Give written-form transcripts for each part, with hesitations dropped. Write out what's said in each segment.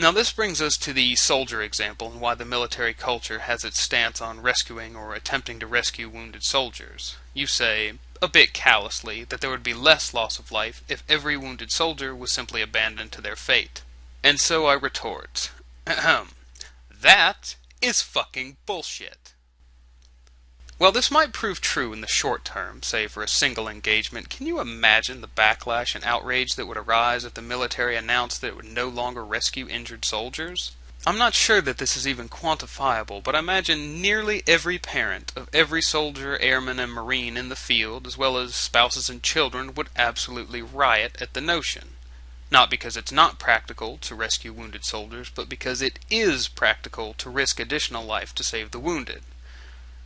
Now this brings us to the soldier example and why the military culture has its stance on rescuing or attempting to rescue wounded soldiers. You say, a bit callously, that there would be less loss of life if every wounded soldier was simply abandoned to their fate. And so I retort, that is fucking bullshit. While this might prove true in the short term, say for a single engagement, can you imagine the backlash and outrage that would arise if the military announced that it would no longer rescue injured soldiers? I'm not sure that this is even quantifiable, but I imagine nearly every parent of every soldier, airman, and marine in the field, as well as spouses and children, would absolutely riot at the notion. Not because it's not practical to rescue wounded soldiers, but because it is practical to risk additional life to save the wounded.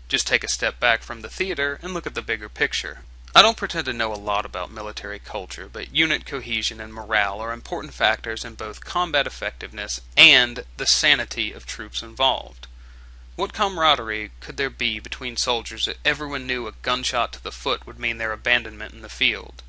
Just take a step back from the theater and look at the bigger picture. I don't pretend to know a lot about military culture, but unit cohesion and morale are important factors in both combat effectiveness and the sanity of troops involved. What camaraderie could there be between soldiers if everyone knew a gunshot to the foot would mean their abandonment in the field?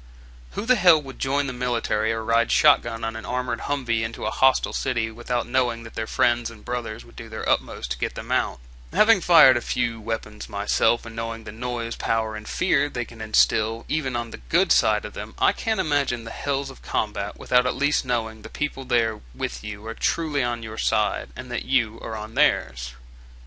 Who the hell would join the military or ride shotgun on an armored Humvee into a hostile city without knowing that their friends and brothers would do their utmost to get them out? Having fired a few weapons myself and knowing the noise, power, and fear they can instill even on the good side of them, I can't imagine the hells of combat without at least knowing the people there with you are truly on your side and that you are on theirs.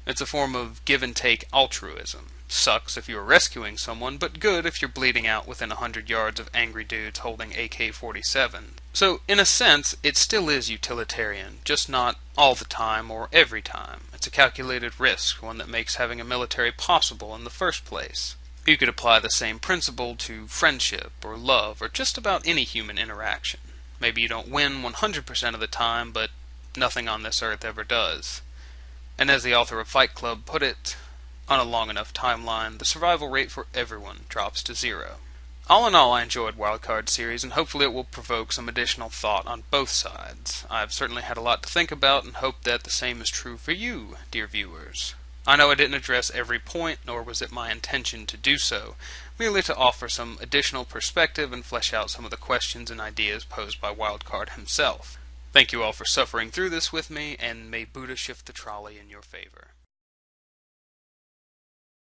It's a form of give-and-take altruism. Sucks if you're rescuing someone, but good if you're bleeding out within 100 yards of angry dudes holding AK-47. So, in a sense, it still is utilitarian, just not all the time or every time. It's a calculated risk, one that makes having a military possible in the first place. You could apply the same principle to friendship or love or just about any human interaction. Maybe you don't win 100% of the time, but nothing on this earth ever does. And as the author of Fight Club put it, on a long enough timeline, the survival rate for everyone drops to 0. All in all, I enjoyed Wildcard series, and hopefully it will provoke some additional thought on both sides. I've certainly had a lot to think about, and hope that the same is true for you, dear viewers. I know I didn't address every point, nor was it my intention to do so, merely to offer some additional perspective and flesh out some of the questions and ideas posed by Wildcard himself. Thank you all for suffering through this with me, and may Buddha shift the trolley in your favor.